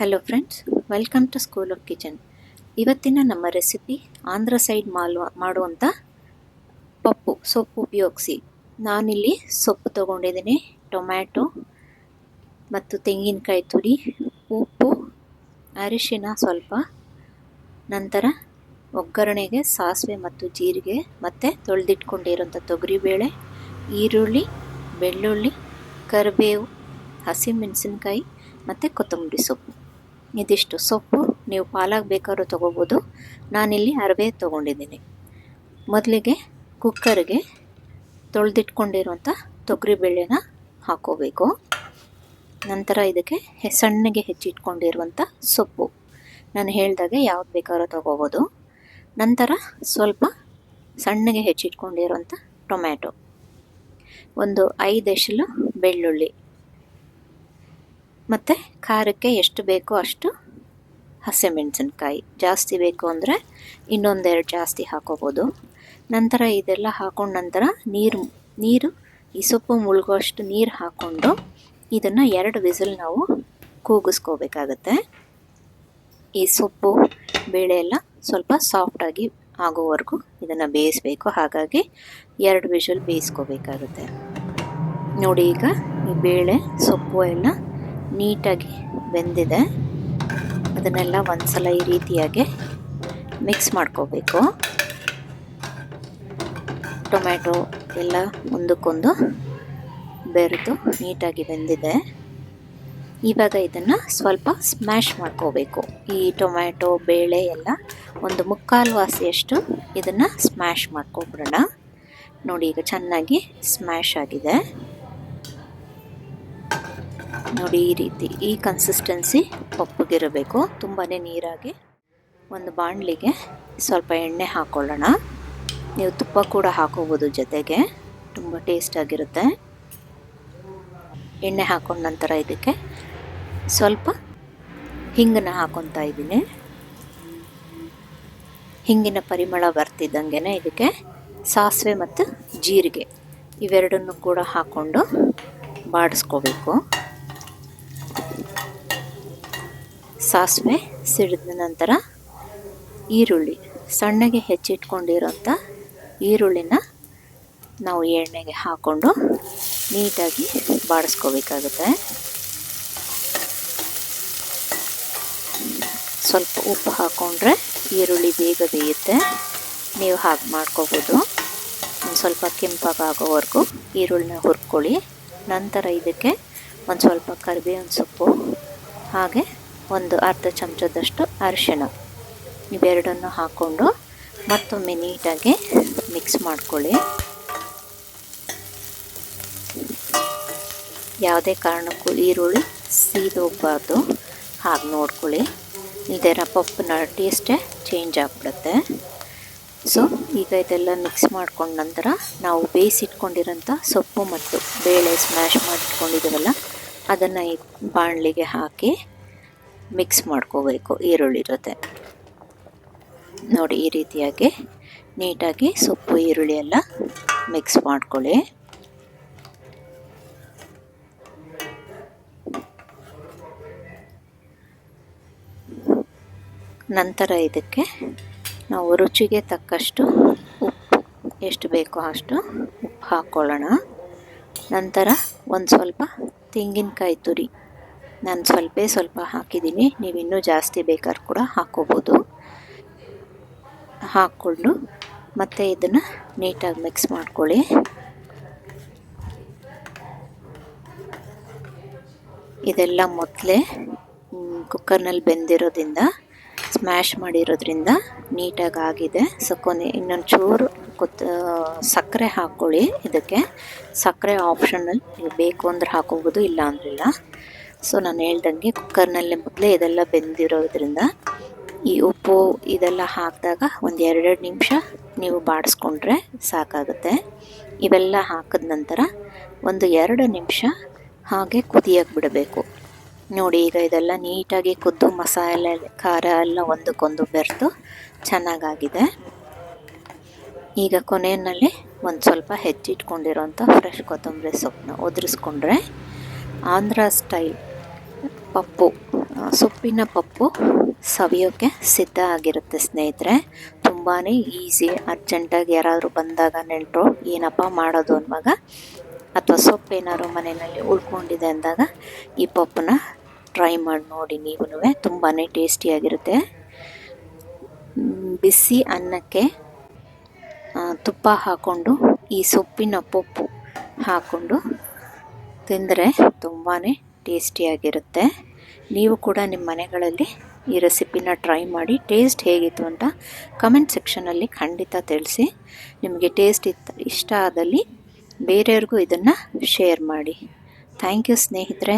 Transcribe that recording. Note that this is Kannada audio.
Hello friends, welcome to school of kitchen. ಇವತ್ತಿನ ನಮ್ಮ ರೆಸಿಪಿ ಆಂಧ್ರ ಸೈಡ್ ಮಾಡುವಂಥ ಸೊಪ್ಪು ಉಪಯೋಗಿಸಿ. ನಾನಿಲ್ಲಿ ಸೊಪ್ಪು ತೊಗೊಂಡಿದ್ದೀನಿ. ಟೊಮ್ಯಾಟೊ ಮತ್ತು ತೆಂಗಿನಕಾಯಿ ತುರಿ, ಉಪ್ಪು, ಅರಿಶಿನ ಸ್ವಲ್ಪ, ನಂತರ ಒಗ್ಗರಣೆಗೆ ಸಾಸಿವೆ ಮತ್ತು ಜೀರಿಗೆ ಮತ್ತು ತೊಳೆದಿಟ್ಕೊಂಡಿರೋಂಥ ತೊಗರಿಬೇಳೆ, ಈರುಳ್ಳಿ, ಬೆಳ್ಳುಳ್ಳಿ, ಕರಿಬೇವು, ಹಸಿಮೆಣಸಿನ್ಕಾಯಿ ಮತ್ತು ಕೊತ್ತಂಬರಿ ಸೊಪ್ಪು. ಇದಿಷ್ಟು ಸೊಪ್ಪು. ನೀವು ಪಾಲಾಕ್ ಬೇಕಾದ್ರೂ ತೊಗೋಬೋದು. ನಾನಿಲ್ಲಿ ಅರವೆ ತೊಗೊಂಡಿದ್ದೀನಿ. ಮೊದಲಿಗೆ ಕುಕ್ಕರ್ಗೆ ತೊಳೆದಿಟ್ಕೊಂಡಿರೋಂಥ ತೊಗರಿಬೇಳೆನ ಹಾಕೋಬೇಕು. ನಂತರ ಇದಕ್ಕೆ ಸಣ್ಣಗೆ ಹೆಚ್ಚಿಟ್ಕೊಂಡಿರುವಂಥ ಸೊಪ್ಪು, ನಾನು ಹೇಳಿದಾಗೆ ಯಾವ್ದು ಬೇಕಾದ್ರೂ ತೊಗೋಬೋದು. ನಂತರ ಸ್ವಲ್ಪ ಸಣ್ಣಗೆ ಹೆಚ್ಚಿಟ್ಕೊಂಡಿರುವಂಥ ಟೊಮ್ಯಾಟೊ, ಒಂದು 5 ಎಸಳು ಬೆಳ್ಳುಳ್ಳಿ, ಮತ್ತು ಖಾರಕ್ಕೆ ಎಷ್ಟು ಬೇಕೋ ಅಷ್ಟು ಹಸಿಮೆಣಸಿನ್ಕಾಯಿ. ಜಾಸ್ತಿ ಬೇಕು ಅಂದರೆ ಇನ್ನೊಂದೆರಡು ಜಾಸ್ತಿ ಹಾಕೋಬೋದು. ನಂತರ ಇದೆಲ್ಲ ಹಾಕೊಂಡ ನಂತರ ನೀರು ಈ ಸೊಪ್ಪು ಮುಳುಗೋಷ್ಟು ನೀರು ಹಾಕ್ಕೊಂಡು ಇದನ್ನು 2 ವಿಸಿಲ್ ನಾವು ಕೂಗಿಸ್ಕೋಬೇಕಾಗತ್ತೆ. ಈ ಸೊಪ್ಪು ಬೇಳೆ ಎಲ್ಲ ಸ್ವಲ್ಪ ಸಾಫ್ಟಾಗಿ ಆಗೋವರೆಗೂ ಇದನ್ನು ಬೇಯಿಸಬೇಕು. ಹಾಗಾಗಿ 2 ವಿಸಿಲ್ ಬೇಯಿಸ್ಕೋಬೇಕಾಗುತ್ತೆ. ನೋಡಿ, ಈಗ ಈ ಬೇಳೆ ಸೊಪ್ಪು ಎಲ್ಲ ನೀಟಾಗಿ ಬೆಂದಿದೆ. ಅದನ್ನೆಲ್ಲ ಒಂದ್ಸಲ ಈ ರೀತಿಯಾಗಿ ಮಿಕ್ಸ್ ಮಾಡ್ಕೋಬೇಕು. ಟೊಮ್ಯಾಟೊ ಎಲ್ಲ ಒಂದಕ್ಕೊಂದು ಬೆರೆತು ನೀಟಾಗಿ ಬೆಂದಿದೆ. ಇವಾಗ ಇದನ್ನು ಸ್ವಲ್ಪ ಸ್ಮ್ಯಾಶ್ ಮಾಡ್ಕೋಬೇಕು. ಈ ಟೊಮ್ಯಾಟೊ ಬೇಳೆ ಎಲ್ಲ ಒಂದು 3/4 ವಾಸಿಯಷ್ಟು ಇದನ್ನು ಸ್ಮ್ಯಾಶ್ ಮಾಡ್ಕೊಬಿಡೋಣ. ನೋಡಿ, ಈಗ ಚೆನ್ನಾಗಿ ಸ್ಮ್ಯಾಶ್ ಆಗಿದೆ. ನೋಡಿ, ಈ ರೀತಿ ಈ ಕನ್ಸಿಸ್ಟೆನ್ಸಿ ಪಪ್ಪಗಿರಬೇಕು, ತುಂಬಾ ನೀರಾಗಿ. ಒಂದು ಬಾಣಲಿಗೆ ಸ್ವಲ್ಪ ಎಣ್ಣೆ ಹಾಕ್ಕೊಳ್ಳೋಣ. ನೀವು ತುಪ್ಪ ಕೂಡ ಹಾಕೋಬೋದು ಜೊತೆಗೆ, ತುಂಬ ಟೇಸ್ಟಾಗಿರುತ್ತೆ. ಎಣ್ಣೆ ಹಾಕೊಂಡ ನಂತರ ಇದಕ್ಕೆ ಸ್ವಲ್ಪ ಹಿಂಗನ್ನ ಹಾಕೊತಾ ಇದ್ದೀನಿ. ಹಿಂಗಿನ ಪರಿಮಳ ಬರ್ತಿದ್ದಂಗೆ ಇದಕ್ಕೆ ಸಾಸಿವೆ ಮತ್ತು ಜೀರಿಗೆ ಇವೆರಡನ್ನು ಕೂಡ ಹಾಕ್ಕೊಂಡು ಬಾಡಿಸ್ಕೋಬೇಕು. ಸಾಸಿವೆ ಸಿಡಿದ ನಂತರ ಈರುಳ್ಳಿ, ಸಣ್ಣಗೆ ಹೆಚ್ಚಿಟ್ಕೊಂಡಿರೋಂಥ ಈರುಳ್ಳಿನ ನಾವು ಎಣ್ಣೆಗೆ ಹಾಕ್ಕೊಂಡು ನೀಟಾಗಿ ಬಾಡಿಸ್ಕೋಬೇಕಾಗುತ್ತೆ. ಸ್ವಲ್ಪ ಉಪ್ಪು ಹಾಕ್ಕೊಂಡ್ರೆ ಈರುಳ್ಳಿ ಬೇಗ ಬೇಯುತ್ತೆ. ನೀವು ಹಾಗೆ ಮಾಡ್ಕೋಬೋದು. ಒಂದು ಸ್ವಲ್ಪ ಕೆಂಪಾಗೋವರೆಗೂ ಈರುಳ್ಳಿನ ಹುರ್ಕೊಳ್ಳಿ. ನಂತರ ಇದಕ್ಕೆ ಒಂದು ಸ್ವಲ್ಪ ಕರಿಬೇವಿನ ಸೊಪ್ಪು, ಹಾಗೆ ಒಂದು ಅರ್ಧ ಚಮಚದಷ್ಟು ಅರಿಶಿಣ ಇವೆರಡನ್ನು ಹಾಕ್ಕೊಂಡು ಮತ್ತೊಮ್ಮೆ ನೀಟಾಗಿ ಮಿಕ್ಸ್ ಮಾಡ್ಕೊಳ್ಳಿ. ಯಾವುದೇ ಕಾರಣಕ್ಕೂ ಈರುಳ್ಳಿ ಸೀದೋಗಬಾರ್ದು, ಹಾಗೆ ನೋಡ್ಕೊಳ್ಳಿ. ಇದರ ಪಪ್ಪನ ಟೇಸ್ಟೇ ಚೇಂಜ್ ಆಗಿಬಿಡುತ್ತೆ. ಸೊ ಈಗ ಇದೆಲ್ಲ ಮಿಕ್ಸ್ ಮಾಡ್ಕೊಂಡ ನಂತರ ನಾವು ಬೇಯಿಸಿಟ್ಕೊಂಡಿರೋಂಥ ಸೊಪ್ಪು ಮತ್ತು ಬೇಳೆ ಸ್ಮ್ಯಾಶ್ ಮಾಡಿಟ್ಕೊಂಡಿದ್ದೀವಲ್ಲ, ಅದನ್ನು ಈ ಬಾಣಲಿಗೆ ಹಾಕಿ ಮಿಕ್ಸ್ ಮಾಡ್ಕೋಬೇಕು ಈರುಳ್ಳಿ ಜೊತೆ. ನೋಡಿ, ಈ ರೀತಿಯಾಗಿ ನೀಟಾಗಿ ಸೊಪ್ಪು ಈರುಳ್ಳಿ ಎಲ್ಲ ಮಿಕ್ಸ್ ಮಾಡ್ಕೊಳ್ಳಿ. ನಂತರ ಇದಕ್ಕೆ ನಾವು ರುಚಿಗೆ ತಕ್ಕಷ್ಟು ಉಪ್ಪು, ಎಷ್ಟು ಬೇಕೋ ಅಷ್ಟು ಉಪ್ಪು ಹಾಕ್ಕೊಳ್ಳೋಣ. ನಂತರ ಒಂದು ಸ್ವಲ್ಪ ತೆಂಗಿನಕಾಯಿ ತುರಿ, ನಾನು ಸ್ವಲ್ಪ ಹಾಕಿದ್ದೀನಿ. ನೀವು ಇನ್ನೂ ಜಾಸ್ತಿ ಬೇಕಾದ್ರೂ ಕೂಡ ಹಾಕ್ಕೋಬೋದು. ಹಾಕ್ಕೊಂಡು ಮತ್ತೆ ಇದನ್ನು ನೀಟಾಗಿ ಮಿಕ್ಸ್ ಮಾಡ್ಕೊಳ್ಳಿ. ಇದೆಲ್ಲ ಮೊದಲೇ ಕುಕ್ಕರ್ನಲ್ಲಿ ಬೆಂದಿರೋದ್ರಿಂದ, ಸ್ಮ್ಯಾಶ್ ಮಾಡಿರೋದ್ರಿಂದ ನೀಟಾಗಿ ಆಗಿದೆ. ಇನ್ನೊಂದು ಚೂರು ಸಕ್ಕರೆ ಹಾಕ್ಕೊಳ್ಳಿ. ಇದಕ್ಕೆ ಸಕ್ಕರೆ ಆಪ್ಷನಲ್, ನೀವು ಬೇಕು ಅಂದ್ರೆ ಹಾಕೋಬೋದು, ಇಲ್ಲ ಅಂದ್ರಿಲ್ಲ. ಸೊ ನಾನು ಹೇಳ್ದಂಗೆ ಕುಕ್ಕರ್ನಲ್ಲೇ ಮೊದಲೇ ಇದೆಲ್ಲ ಬೆಂದಿರೋದ್ರಿಂದ ಈ ಉಪ್ಪು ಇದೆಲ್ಲ ಹಾಕಿದಾಗ ಒಂದು 2 ನಿಮಿಷ ನೀವು ಬಾಡಿಸ್ಕೊಂಡ್ರೆ ಸಾಕಾಗುತ್ತೆ. ಇವೆಲ್ಲ ಹಾಕಿದ ನಂತರ ಒಂದು 2 ನಿಮಿಷ ಹಾಗೆ ಕುದಿಯಕ್ಕೆ ಬಿಡಬೇಕು. ನೋಡಿ, ಈಗ ಇದೆಲ್ಲ ನೀಟಾಗಿ ಕುದ್ದು ಮಸಾಲೆ ಖಾರ ಎಲ್ಲ ಒಂದಕ್ಕೊಂದು ಬೆರೆತು ಚೆನ್ನಾಗಾಗಿದೆ. ಈಗ ಕೊನೆಯಲ್ಲಿ ಒಂದು ಸ್ವಲ್ಪ ಹೆಚ್ಚಿಟ್ಕೊಂಡಿರೋಂಥ ಫ್ರೆಶ್ ಕೊತ್ತಂಬರಿ ಸೊಪ್ಪನ್ನ ಉದುರಿಸ್ಕೊಂಡ್ರೆ ಆಂಧ್ರ ಸ್ಟೈಲ್ ಪಪ್ಪು ಸೊಪ್ಪಿನ ಪಪ್ಪು ಸವಿಯೋಕ್ಕೆ ಸಿದ್ಧ ಆಗಿರುತ್ತೆ ಸ್ನೇಹಿತರೆ. ತುಂಬಾ ಈಸಿ. ಅರ್ಜೆಂಟಾಗಿ ಯಾರಾದರೂ ಬಂದಾಗ ನೆಂಟರು ಏನಪ್ಪ ಮಾಡೋದು ಅನ್ನುವಾಗ, ಅಥವಾ ಸೊಪ್ಪೇನಾದ್ರು ಮನೆಯಲ್ಲಿ ಉಳ್ಕೊಂಡಿದೆ ಅಂದಾಗ ಈ ಪಪ್ಪನ್ನ ಟ್ರೈ ಮಾಡಿ ನೋಡಿ ನೀವು. ತುಂಬಾ ಟೇಸ್ಟಿಯಾಗಿರುತ್ತೆ. ಬಿಸಿ ಅನ್ನಕ್ಕೆ ತುಪ್ಪ ಹಾಕ್ಕೊಂಡು ಈ ಸೊಪ್ಪಿನ ಪಪ್ಪು ಹಾಕ್ಕೊಂಡು ತಿಂದರೆ ತುಂಬಾ ಟೇಸ್ಟಿಯಾಗಿರುತ್ತೆ. ನೀವು ಕೂಡ ನಿಮ್ಮ ಮನೆಗಳಲ್ಲಿ ಈ ರೆಸಿಪಿನ ಟ್ರೈ ಮಾಡಿ ಟೇಸ್ಟ್ ಹೇಗಿತ್ತು ಅಂತ ಕಮೆಂಟ್ ಸೆಕ್ಷನಲ್ಲಿ ಖಂಡಿತ ತಿಳಿಸಿ. ನಿಮಗೆ ಟೇಸ್ಟ್ ಇಷ್ಟ ಆದಲ್ಲಿ ಬೇರೆಯವ್ರಿಗೂ ಇದನ್ನು ಶೇರ್ ಮಾಡಿ. ಥ್ಯಾಂಕ್ ಯು ಸ್ನೇಹಿತರೆ.